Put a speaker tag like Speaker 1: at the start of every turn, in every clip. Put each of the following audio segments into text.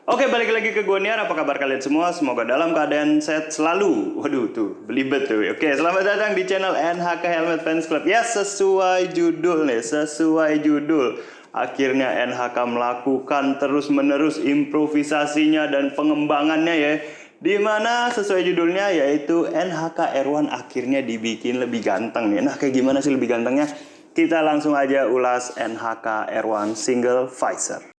Speaker 1: Oke, balik lagi ke gue Niar. Apa kabar kalian semua? Semoga dalam keadaan sehat selalu. Waduh, tuh, belibet tuh. Oke, selamat datang di channel NHK Helmet Fans Club. Ya, sesuai judul nih, sesuai judul. Akhirnya NHK melakukan terus-menerus improvisasinya dan pengembangannya ya. Dimana sesuai judulnya yaitu NHK R1 akhirnya dibikin lebih ganteng nih. Nah, kayak gimana sih lebih gantengnya? Kita langsung aja ulas NHK R1 Single Visor.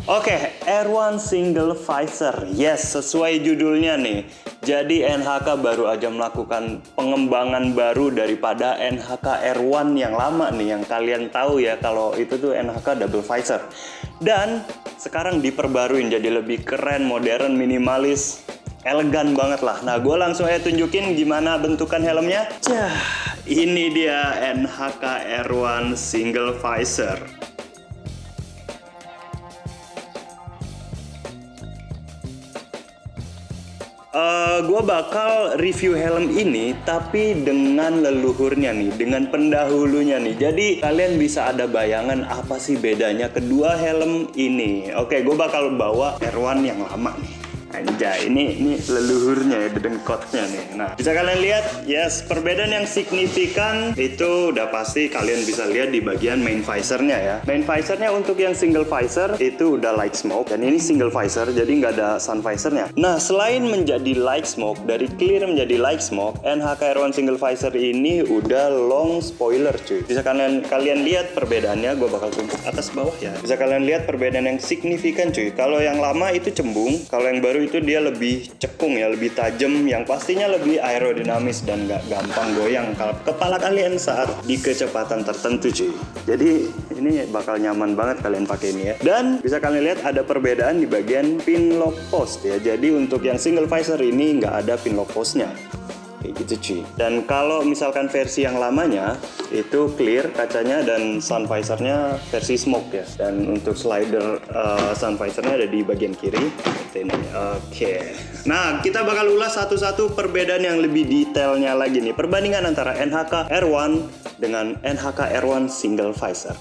Speaker 1: Oke, R1 Single Visor. Yes, sesuai judulnya nih. Jadi NHK baru aja melakukan pengembangan baru daripada NHK R1 yang lama nih. Yang kalian tahu ya kalau itu tuh NHK Double Visor. Dan sekarang diperbaruin jadi lebih keren, modern, minimalis, elegan banget lah. Nah, gue langsung aja tunjukin gimana bentukan helmnya. Ini dia NHK R1 Single Visor. Gue bakal review helm ini tapi dengan leluhurnya nih, dengan pendahulunya nih. Jadi kalian bisa ada bayangan apa sih bedanya kedua helm ini. Oke, gue bakal bawa R1 yang lama nih. Anjay, ini leluhurnya ya, dedengkotnya nih. Nah, bisa kalian lihat, yes, perbedaan yang signifikan itu udah pasti kalian bisa lihat di bagian main visornya ya. Main visornya untuk yang single visor itu udah light smoke, dan ini single visor, jadi nggak ada sun visornya. Nah, selain menjadi light smoke, dari clear menjadi light smoke, NHK R1 single visor ini udah long spoiler cuy. Bisa kalian lihat perbedaannya, gue bakal tunjuk atas bawah ya. Bisa kalian lihat perbedaan yang signifikan cuy. Kalau yang lama itu cembung, kalau yang baru itu dia lebih cekung ya, lebih tajam, yang pastinya lebih aerodinamis dan gak gampang goyang kepala kalian saat di kecepatan tertentu cuy. Jadi ini bakal nyaman banget kalian pakai ini ya. Dan bisa kalian lihat ada perbedaan di bagian pin lock post ya. Jadi untuk yang single visor ini nggak ada pin lock postnya kayak gitu cuy. Dan kalau misalkan versi yang lamanya itu clear kacanya dan sun visornya versi smoke ya. Dan untuk slider sun visornya ada di bagian kiri ini. Oke. Nah, kita bakal ulas satu-satu perbedaan yang lebih detailnya lagi nih, perbandingan antara NHK R1 dengan NHK R1 single visor.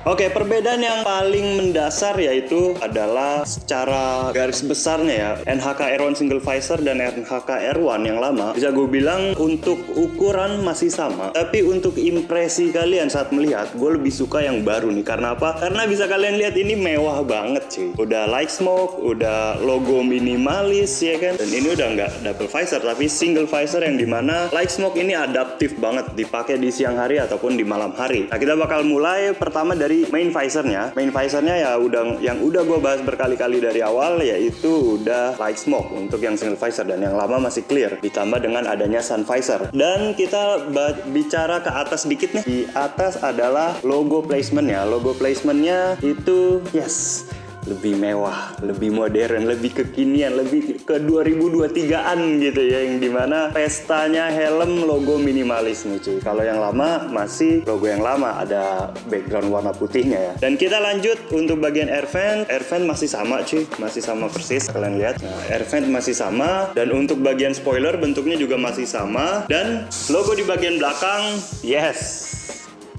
Speaker 1: Oke, perbedaan yang paling mendasar yaitu adalah secara garis besarnya ya. NHK R1 single visor dan NHK R1 yang lama, bisa gue bilang untuk ukuran masih sama, tapi untuk impresi kalian saat melihat, gue lebih suka yang baru nih. Karena apa? Karena bisa kalian lihat ini mewah banget sih. Udah light smoke, udah logo minimalis ya kan. Dan ini udah nggak double visor tapi single visor, yang dimana light smoke ini adaptif banget dipakai di siang hari ataupun di malam hari. Nah, kita bakal mulai pertama dari main visornya. Main visornya ya yang udah gue bahas berkali-kali dari awal, yaitu udah light smoke untuk yang single visor, dan yang lama masih clear ditambah dengan adanya sun visor. Dan kita bicara ke atas dikit nih. Di atas adalah logo placementnya. Logo placementnya itu yes, lebih mewah, lebih modern, lebih kekinian, lebih ke 2023-an gitu ya, yang dimana pestanya helm logo minimalis nih cuy. Kalau yang lama masih logo yang lama, ada background warna putihnya ya. Dan kita lanjut untuk bagian air vent. Air vent masih sama cuy, masih sama persis kalian lihat. Nah, air vent masih sama, dan untuk bagian spoiler bentuknya juga masih sama, dan logo di bagian belakang yes,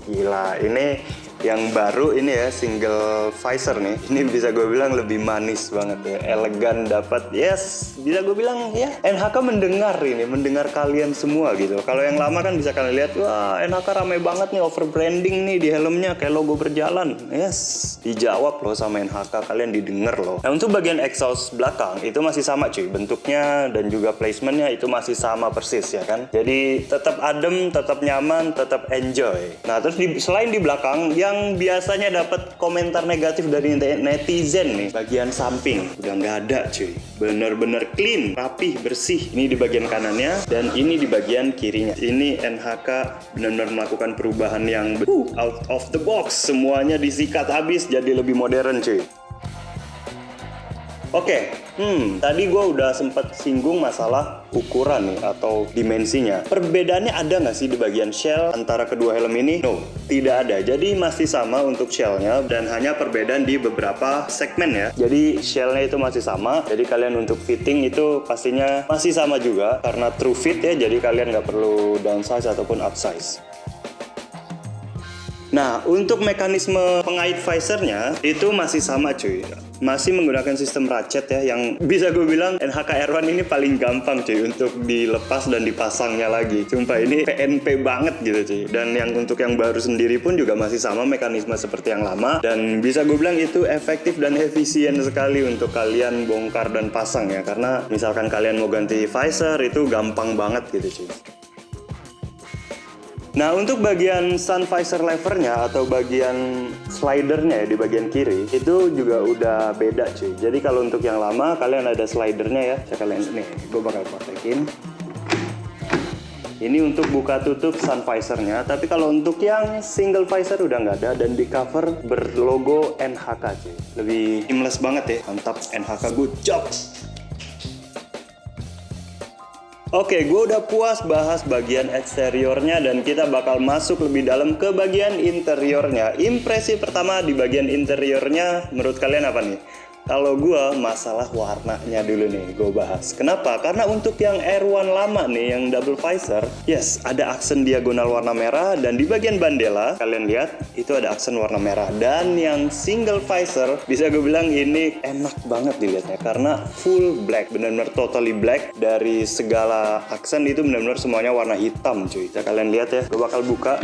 Speaker 1: gila, ini yang baru ini ya, single visor nih. Ini bisa gue bilang lebih manis banget ya, elegan, dapat yes, bisa gue bilang ya NHK mendengar kalian semua gitu. Kalau yang lama kan bisa kalian lihat, wah NHK rame banget nih, over branding nih di helmnya kayak logo berjalan. Yes, dijawab loh sama NHK, kalian didengar loh. Nah, untuk bagian exhaust belakang itu masih sama cuy, bentuknya dan juga placementnya itu masih sama persis ya kan. Jadi tetap adem, tetap nyaman, tetap enjoy. Nah, terus selain di belakang yang biasanya dapat komentar negatif dari netizen nih, bagian samping udah nggak ada cuy, bener-bener clean, rapih, bersih. Ini di bagian kanannya dan ini di bagian kirinya. Ini NHK benar-benar melakukan perubahan yang out of the box, semuanya disikat habis jadi lebih modern cuy. Oke, Tadi gue udah sempat singgung masalah ukuran nih atau dimensinya. Perbedaannya ada nggak sih di bagian shell antara kedua helm ini? No, tidak ada. Jadi masih sama untuk shellnya dan hanya perbedaan di beberapa segmen ya. Jadi shellnya itu masih sama. Jadi kalian untuk fitting itu pastinya masih sama juga karena true fit ya. Jadi kalian nggak perlu downsize ataupun upsize. Nah, untuk mekanisme pengait visornya itu masih sama cuy. Masih menggunakan sistem ratchet ya, yang bisa gue bilang NHK R1 ini paling gampang cuy untuk dilepas dan dipasangnya lagi. Sumpah ini PNP banget gitu cuy. Dan yang untuk yang baru sendiri pun juga masih sama mekanisme seperti yang lama. Dan bisa gue bilang itu efektif dan efisien sekali untuk kalian bongkar dan pasang ya. Karena misalkan kalian mau ganti visor itu gampang banget gitu cuy. Nah, untuk bagian sun visor levernya atau bagian slidernya ya di bagian kiri itu juga udah beda cuy. Jadi kalau untuk yang lama kalian ada slidernya ya. Saya kalian nih, gue bakal praktekin. Ini untuk buka tutup sun visornya. Tapi kalau untuk yang single visor udah nggak ada dan di cover berlogo NHK cuy. Lebih seamless banget ya. Mantap, NHK good job. Oke, gue udah puas bahas bagian eksteriornya dan kita bakal masuk lebih dalam ke bagian interiornya. Impresi pertama di bagian interiornya menurut kalian apa nih? Kalau gue masalah warnanya dulu nih gue bahas. Kenapa? Karena untuk yang R1 lama nih yang double visor, yes ada aksen diagonal warna merah dan di bagian bandela kalian lihat itu ada aksen warna merah. Dan yang single visor bisa gue bilang ini enak banget dilihatnya karena full black, benar-benar totally black. Dari segala aksen itu benar-benar semuanya warna hitam cuy. Bisa kalian lihat ya, gue bakal buka.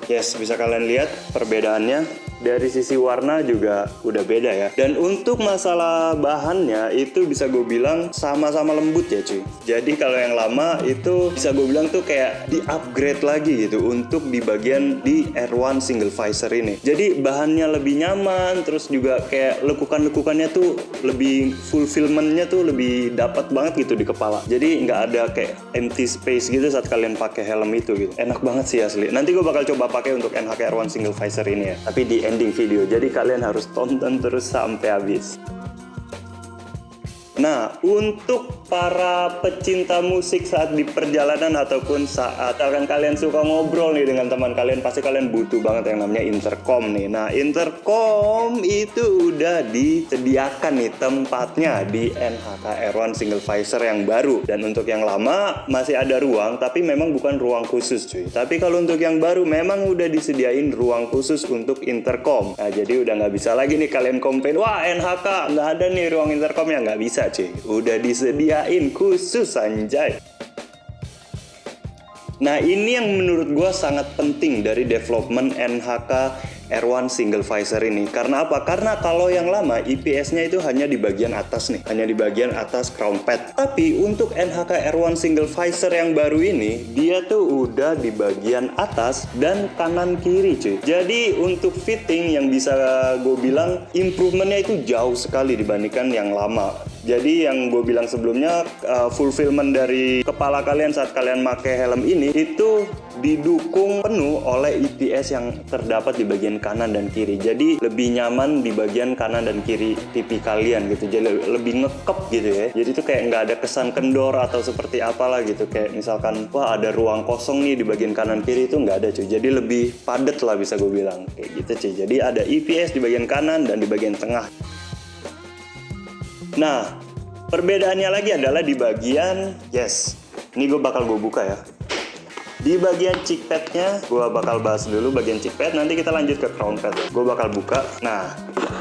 Speaker 1: Yes, bisa kalian lihat perbedaannya. Dari sisi warna juga udah beda ya. Dan untuk masalah bahannya itu bisa gue bilang sama-sama lembut ya cuy. Jadi kalau yang lama itu bisa gue bilang tuh kayak di upgrade lagi gitu untuk di bagian di R1 single visor ini. Jadi bahannya lebih nyaman, terus juga kayak lekukan-lekukannya tuh lebih fulfillmentnya tuh lebih dapat banget gitu di kepala. Jadi nggak ada kayak empty space gitu saat kalian pakai helm itu gitu. Enak banget sih asli. Nanti gue bakal coba pakai untuk NHK R1 single visor ini ya. Tapi di ending video, jadi kalian harus tonton terus sampai habis. Nah, untuk para pecinta musik saat di perjalanan ataupun saat kalian suka ngobrol nih dengan teman kalian, pasti kalian butuh banget yang namanya intercom nih. Nah, intercom itu udah disediakan nih tempatnya di NHK R1 single visor yang baru. Dan untuk yang lama masih ada ruang, tapi memang bukan ruang khusus cuy. Tapi kalau untuk yang baru memang udah disediain ruang khusus untuk intercom. Nah, jadi udah nggak bisa lagi nih kalian komplain, wah NHK nggak ada nih ruang intercomnya, nggak bisa cuy, udah disediain khusus anjay. Nah ini yang menurut gue sangat penting dari development NHK R1 single visor ini. Karena apa? Karena kalau yang lama IPS-nya itu hanya di bagian atas nih, hanya di bagian atas crown pad. Tapi untuk NHK R1 single visor yang baru ini, dia tuh udah di bagian atas dan kanan kiri cuy. Jadi untuk fitting yang bisa gue bilang improvementnya itu jauh sekali dibandingkan yang lama. Jadi yang gue bilang sebelumnya, fulfillment dari kepala kalian saat kalian pakai helm ini itu didukung penuh oleh IPS yang terdapat di bagian kanan dan kiri. Jadi lebih nyaman di bagian kanan dan kiri pipi kalian gitu. Jadi lebih ngekep gitu ya. Jadi itu kayak nggak ada kesan kendor atau seperti apalah gitu. Kayak misalkan wah ada ruang kosong nih di bagian kanan kiri, itu nggak ada cuy. Jadi lebih padat lah bisa gue bilang kayak gitu cuy. Jadi ada IPS di bagian kanan dan di bagian tengah. Nah, perbedaannya lagi adalah di bagian, yes, ini gue bakal buka ya. Di bagian cheek padnya, gue bakal bahas dulu bagian cheek pad, nanti kita lanjut ke crown pad. Gue bakal buka. Nah,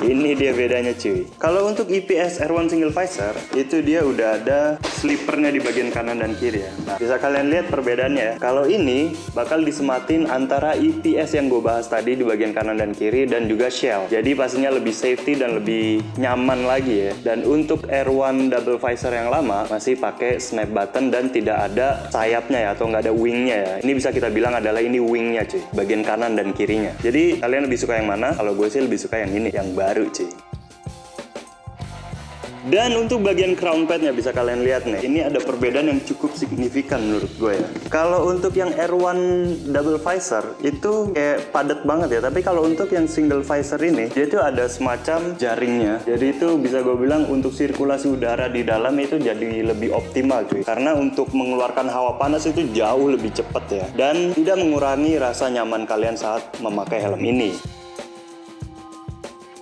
Speaker 1: ini dia bedanya cuy. Kalau untuk IPS R1 single visor, itu dia udah ada slippernya di bagian kanan dan kiri ya. Nah, bisa kalian lihat perbedaannya ya. Kalau ini bakal disematin antara IPS yang gue bahas tadi di bagian kanan dan kiri dan juga shell. Jadi pastinya lebih safety dan lebih nyaman lagi ya. Dan untuk R1 double visor yang lama masih pakai snap button dan tidak ada sayapnya ya, atau nggak ada wingnya ya. Ini bisa kita bilang adalah ini wingnya cuy, bagian kanan dan kirinya. Jadi kalian lebih suka yang mana? Kalau gue sih lebih suka yang ini, yang baru cuy. Dan untuk bagian crown padnya bisa kalian lihat nih, ini ada perbedaan yang cukup signifikan menurut gue ya. Kalau untuk yang R1 double visor itu kayak padat banget ya, tapi kalau untuk yang single visor ini dia itu ada semacam jaringnya. Jadi itu bisa gue bilang untuk sirkulasi udara di dalam itu jadi lebih optimal cuy. Karena untuk mengeluarkan hawa panas itu jauh lebih cepat ya, dan tidak mengurangi rasa nyaman kalian saat memakai helm ini.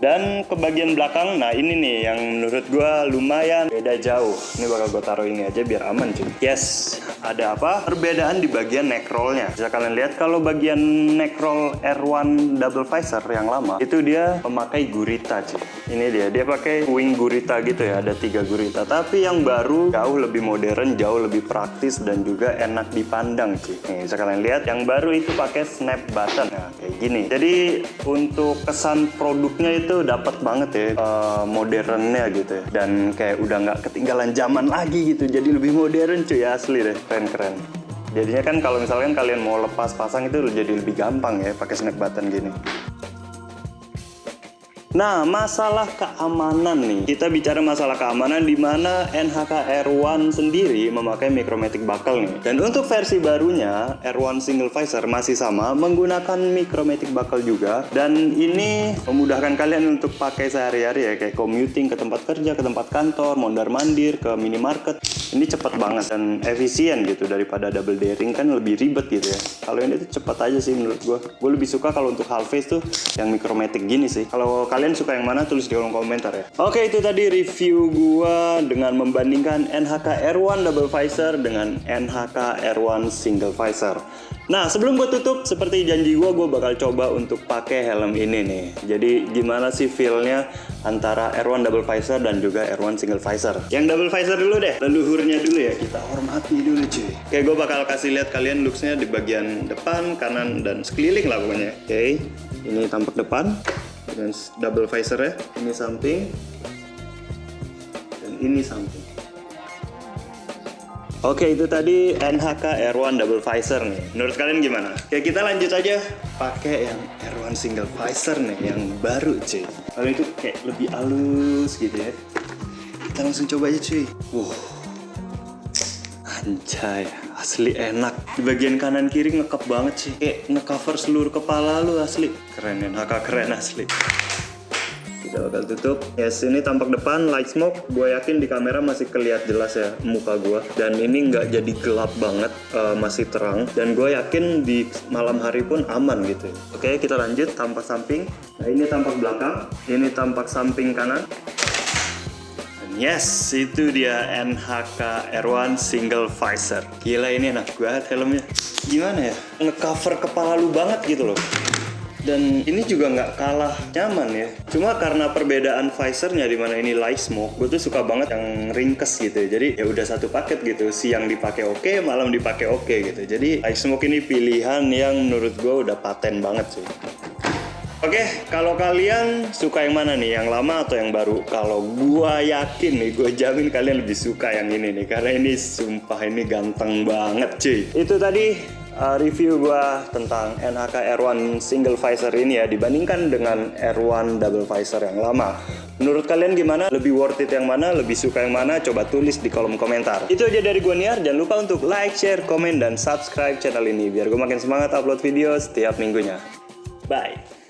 Speaker 1: Dan ke bagian belakang, nah ini nih yang menurut gue lumayan beda jauh. Ini bakal gue taruh ini aja biar aman cuy. Yes, ada apa? Perbedaan di bagian neck rollnya. Bisa kalian lihat kalau bagian neck roll R1 double visor yang lama itu dia memakai gurita cuy. Ini dia pakai wing gurita gitu ya, ada 3 gurita. Tapi yang baru jauh lebih modern, jauh lebih praktis dan juga enak dipandang cuy. Nih bisa kalian lihat yang baru itu pakai snap button. Nah kayak gini. Jadi untuk kesan produknya itu dapat banget ya, modernnya gitu ya, dan kayak udah nggak ketinggalan zaman lagi gitu, jadi lebih modern cuy, asli deh, keren. Jadinya kan kalau misalkan kalian mau lepas pasang itu jadi lebih gampang ya pakai snap button gini. Nah, masalah keamanan nih. Kita bicara masalah keamanan di mana NHK R1 sendiri memakai Micromatic buckle nih. Dan untuk versi barunya, R1 single visor masih sama, menggunakan Micromatic buckle juga. Dan ini memudahkan kalian untuk pakai sehari-hari ya, kayak commuting ke tempat kerja, ke tempat kantor, mondar-mandir, ke minimarket. Ini cepat banget dan efisien gitu, daripada double daring kan lebih ribet gitu ya. Kalau ini tuh cepat aja sih menurut gue. Gue lebih suka kalau untuk half face tuh yang Micromatic gini sih. Kalau kalian suka yang mana tulis di kolom komentar ya. Oke, itu tadi review gua dengan membandingkan NHK R1 double visor dengan NHK R1 single visor. Nah, sebelum gue tutup, seperti janji gue bakal coba untuk pakai helm ini nih. Jadi gimana sih feel-nya antara R1 double visor dan juga R1 single visor. Yang double visor dulu deh, leluhurnya dulu ya, kita hormati dulu cuy. Oke, gue bakal kasih lihat kalian looks-nya di bagian depan, kanan, dan sekeliling lah pokoknya. Oke, ini tampak depan dengan double visor ya, ini samping, dan ini samping. Oke, itu tadi NHK R1 double visor nih. Menurut kalian gimana? Ya kita lanjut aja pakai yang R1 single visor nih, yang baru cuy. Kalau itu kayak lebih halus gitu ya. Kita langsung coba aja cuy. Anjay, asli enak. Di bagian kanan kiri ngekep banget sih. Kayak ngecover seluruh kepala lu asli. Keren NHK, keren asli. Kita bakal tutup. Yes, ini tampak depan light smoke. Gue yakin di kamera masih kelihatan jelas ya muka gue. Dan ini nggak jadi gelap banget, masih terang. Dan gue yakin di malam hari pun aman gitu. Oke, kita lanjut tampak samping. Nah, ini tampak belakang. Ini tampak samping kanan. Dan yes, itu dia NHK R1 single visor. Gila, ini enak banget helmnya. Gimana ya? Ngecover kepala lu banget gitu loh. Dan ini juga nggak kalah nyaman ya. Cuma karena perbedaan visornya di mana ini light smoke, gue tuh suka banget yang ringkes gitu. Jadi ya udah satu paket gitu. Siang dipakai oke, malam dipakai oke gitu. Jadi light smoke ini pilihan yang menurut gue udah paten banget sih. Oke, kalau kalian suka yang mana nih, yang lama atau yang baru? Kalau gue yakin nih, gue jamin kalian lebih suka yang ini nih, karena ini sumpah ini ganteng banget cuy. Itu tadi review gua tentang NHK R1 single visor ini ya, dibandingkan dengan R1 double visor yang lama. Menurut kalian gimana? Lebih worth it yang mana? Lebih suka yang mana? Coba tulis di kolom komentar. Itu aja dari gua Niar. Jangan lupa untuk like, share, komen, dan subscribe channel ini biar gua makin semangat upload video setiap minggunya. Bye.